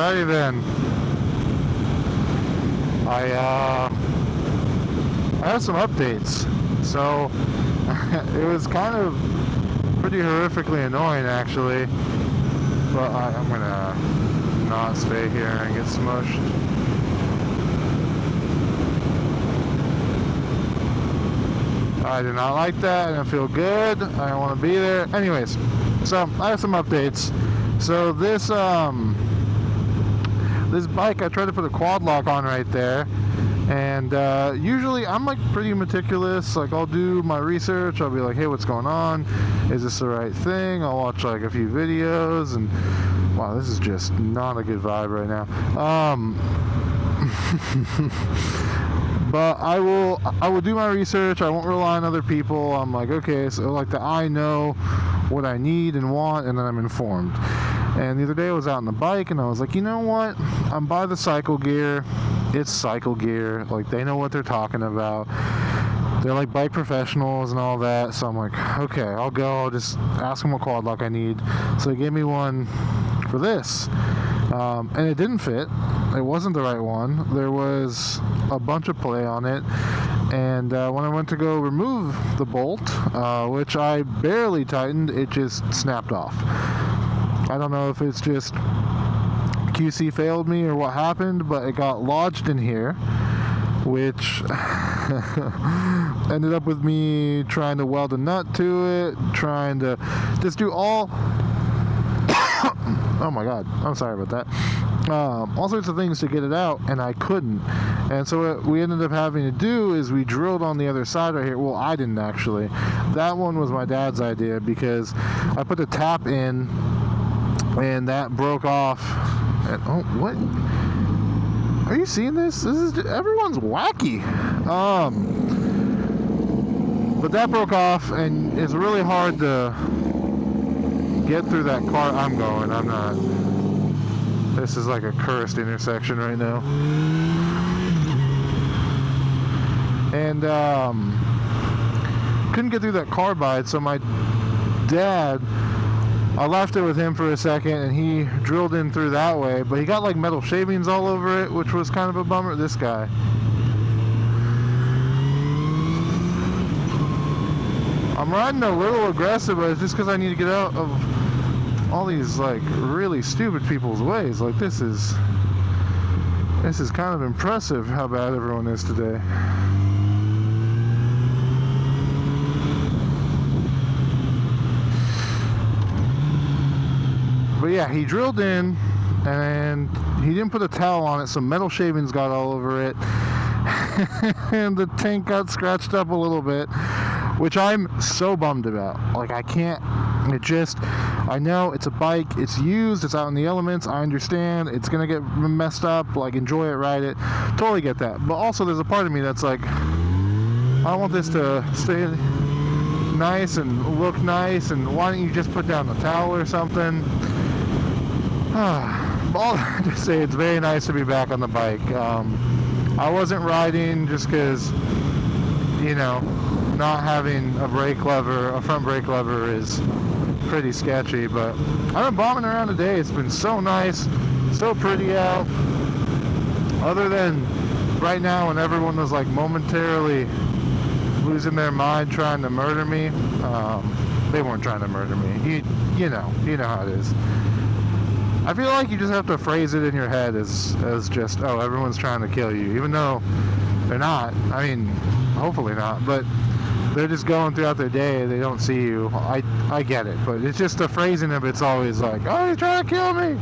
Alrighty then. I have some updates. So it was kind of pretty horrifically annoying actually, but I'm gonna not stay here and get smushed. I did not like that. I didn't feel good. I don't want to be there. Anyways, so I have some updates. So this this bike, I tried to put a quad lock on right there, and usually I'm like pretty meticulous. Like I'll do my research. I'll be like, hey, what's going on? Is this the right thing? I'll watch like a few videos, and wow, this is just not a good vibe right now. But I will do my research. I won't rely on other people. I'm like, okay, so like I know what I need and want, and then I'm informed. And the other day I was out on the bike, and I was like, you know what? I'm by the Cycle Gear. It's Cycle Gear. Like they know what they're talking about. They're like bike professionals and all that. So I'm like, okay, I'll go. I'll just ask them what quad lock I need. So they gave me one for this. And it didn't fit. It wasn't the right one. There was a bunch of play on it, and when I went to go remove the bolt, which I barely tightened, it just snapped off. I don't know if it's just QC failed me or what happened, but it got lodged in here, which ended up with me trying to weld a nut to it, trying to just do all oh my god, I'm sorry about that. All sorts of things to get it out, and I couldn't. And so what we ended up having to do is we drilled on the other side right here. Well, I didn't actually. That one was my dad's idea, because I put the tap in and that broke off. And, oh, what? Are you seeing this? This is everyone's wacky. But that broke off, and it's really hard to get through that car. I'm not. This is like a cursed intersection right now. And couldn't get through that carbide, so my dad, I left it with him for a second, and he drilled in through that way, but he got like metal shavings all over it, which was kind of a bummer. This guy. I'm riding a little aggressive, but it's just because I need to get out of all these like really stupid people's ways. Like this is kind of impressive how bad everyone is today. But yeah, he drilled in, and he didn't put a towel on it, so metal shavings got all over it, and the tank got scratched up a little bit, which I'm so bummed about. Like I can't. I know it's a bike, it's used, it's out in the elements, I understand, it's gonna get messed up, like enjoy it, ride it, totally get that. But also there's a part of me that's like, I want this to stay nice and look nice, and why don't you just put down the towel or something? All to say, it's very nice to be back on the bike. I wasn't riding just because, you know, not having a front brake lever is pretty sketchy, but I've been bombing around today. It's been so nice, so pretty out. Other than right now when everyone was like momentarily losing their mind trying to murder me. They weren't trying to murder me. You know how it is. I feel like you just have to phrase it in your head as just, oh, everyone's trying to kill you, even though they're not. I mean, hopefully not, but they're just going throughout their day, they don't see you. I get it, but it's just the phrasing of it's always like, oh, you're trying to kill me.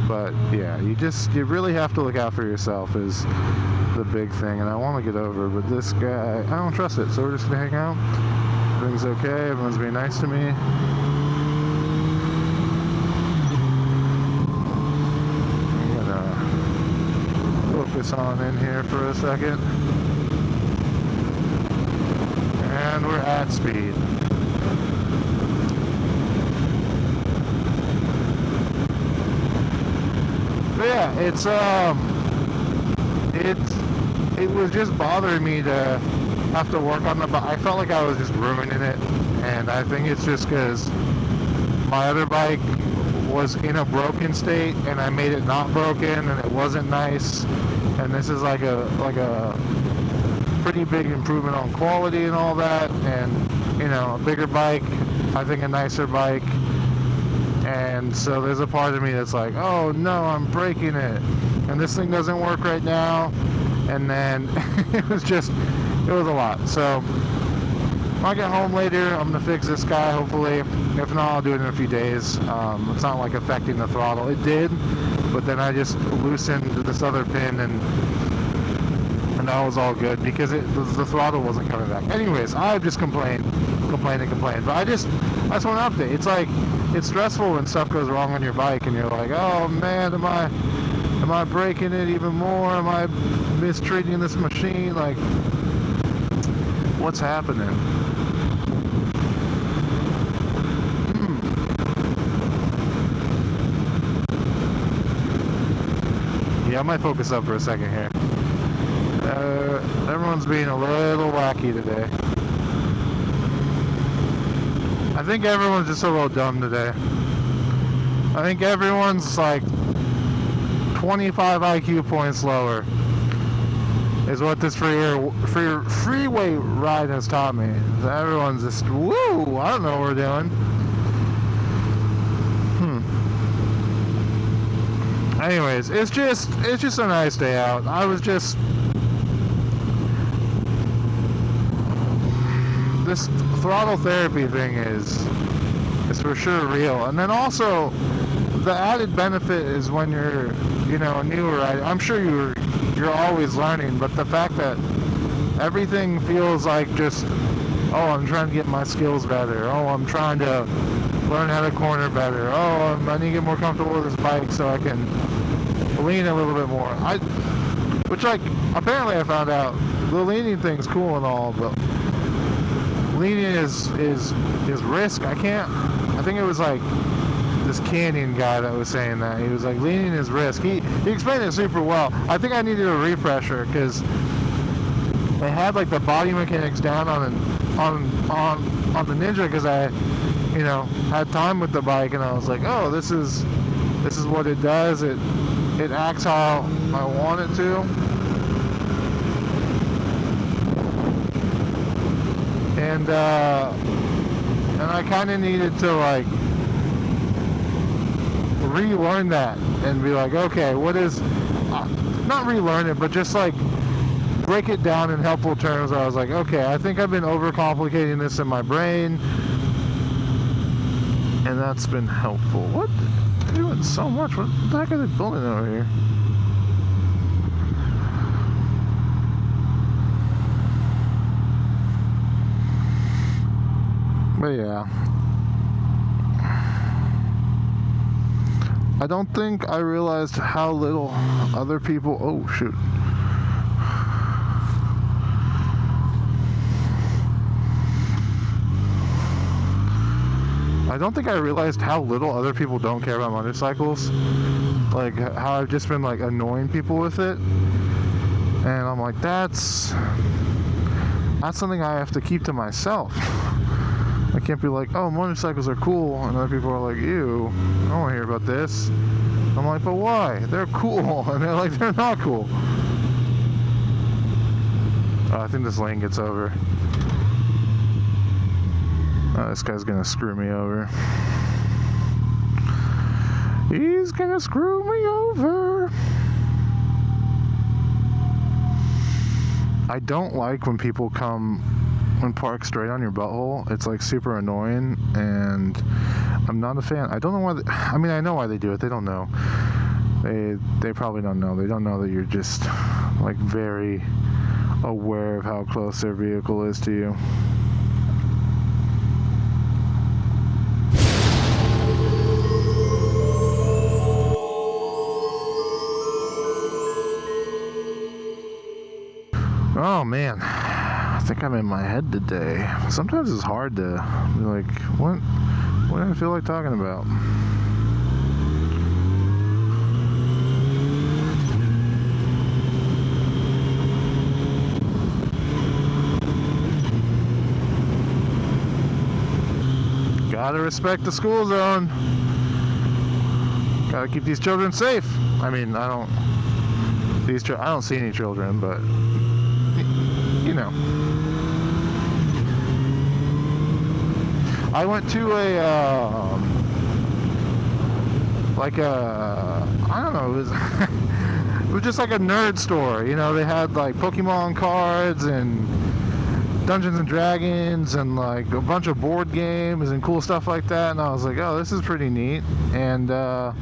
But yeah, you really have to look out for yourself is the big thing, and I want to get over, but this guy, I don't trust it, so we're just gonna hang out. Everything's okay, everyone's being nice to me. Focus on in here for a second, and we're at speed. But yeah, it was just bothering me to have to work on the bike. I felt like I was just ruining it, and I think it's just because my other bike was in a broken state, and I made it not broken, and it wasn't nice. And this is like a pretty big improvement on quality and all that, and you know, a bigger bike, I think a nicer bike. And so there's a part of me that's like, oh no, I'm breaking it, and this thing doesn't work right now. And then it was a lot. So when I get home later, I'm gonna fix this guy, hopefully. If not, I'll do it in a few days. It's not like affecting the throttle. It did, but then I just loosened this other pin, and that was all good because the throttle wasn't coming back. Anyways, I've just complained. But I just want an update. It's like, it's stressful when stuff goes wrong on your bike, and you're like, oh man, am I breaking it even more? Am I mistreating this machine? Like, what's happening? Yeah, I might focus up for a second here. Everyone's being a little wacky today. I think everyone's just a little dumb today. I think everyone's like 25 IQ points lower is what this freeway ride has taught me. Everyone's just, woo, I don't know what we're doing. Anyways, it's just a nice day out. I was just, this throttle therapy thing is for sure real. And then also, the added benefit is when you're, you know, a newer rider. I'm sure you're always learning, but the fact that everything feels like just, oh, I'm trying to get my skills better. Oh, I'm trying to learn how to corner better. Oh, I need to get more comfortable with this bike so I can lean a little bit more. Which, like, apparently I found out the leaning thing's cool and all, but leaning is risk. I think it was like this Canyon guy that was saying that. He was like, leaning is risk. He explained it super well. I think I needed a refresher because they had like the body mechanics down on the Ninja, because I, you know, had time with the bike, and I was like, oh, this is what it does. It acts how I want it to. And I kind of needed to like relearn that and be like, okay, what is, not relearn it, but just like break it down in helpful terms. I was like, okay, I think I've been overcomplicating this in my brain, and that's been helpful. What? They're doing so much. What the heck are they building over here? But yeah, I don't think I realized how little other people, oh shoot. I don't think I realized how little other people don't care about motorcycles. Like how I've just been like annoying people with it. And I'm like, that's something I have to keep to myself. I can't be like, oh, motorcycles are cool, and other people are like, ew, I don't want to hear about this. I'm like, but why? They're cool. And they're like, they're not cool. I think this lane gets over. Oh, this guy's gonna screw me over. He's gonna screw me over. I don't like when people park straight on your butthole. It's like super annoying, and I'm not a fan. I don't know why. I mean, I know why they do it. They don't know. They probably don't know. They don't know that you're just like very aware of how close their vehicle is to you. Oh man, I think I'm in my head today. Sometimes it's hard to be like, what do I feel like talking about? Gotta respect the school zone. Gotta keep these children safe. I mean, I don't see any children, but you know. I went to I don't know, it was just like a nerd store, you know. They had like Pokemon cards and Dungeons and Dragons and like a bunch of board games and cool stuff like that, and I was like, oh, this is pretty neat. And I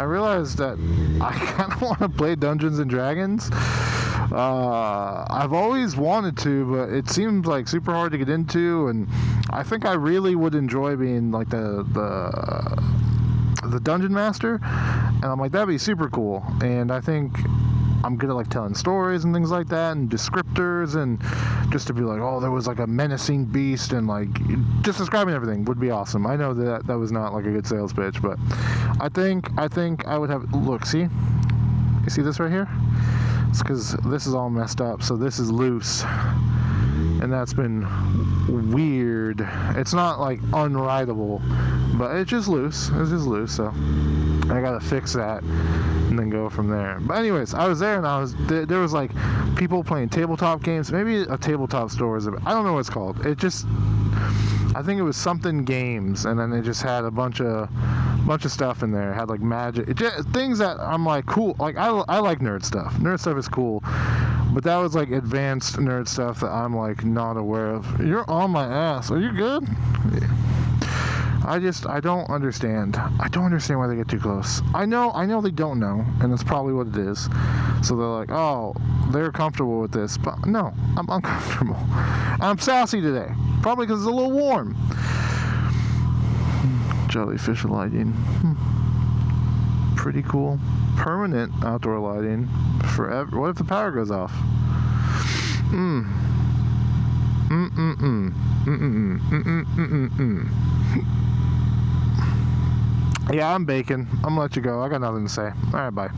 realized that I kind of want to play Dungeons and Dragons. I've always wanted to, but it seems like super hard to get into, and I think I really would enjoy being like the dungeon master, and I'm like, that'd be super cool. And I think I'm good at like telling stories and things like that, and descriptors, and just to be like, oh, there was like a menacing beast, and like just describing everything would be awesome. I know that was not like a good sales pitch, but I think I would have. Look, see, you see this right here? It's because this is all messed up, so this is loose, and that's been weird. It's not like unrideable, but it's just loose. It's just loose, so I gotta fix that and then go from there. But anyways, I was there, and there was like people playing tabletop games. Maybe a tabletop store is, I don't know what it's called. It just, I think it was something games, and then they just had a bunch of stuff in there. It had like magic, things that I'm like, cool. Like I like nerd stuff. Nerd stuff is cool, but that was like advanced nerd stuff that I'm like not aware of. You're on my ass. Are you good? I don't understand. I don't understand why they get too close. I know they don't know, and that's probably what it is. So they're like, oh, they're comfortable with this, but no, I'm uncomfortable. I'm sassy today, probably because it's a little warm. Jellyfish lighting. Pretty cool. Permanent outdoor lighting forever. What if the power goes off? Yeah, I'm baking. I'm gonna let you go. I got nothing to say. Alright, bye.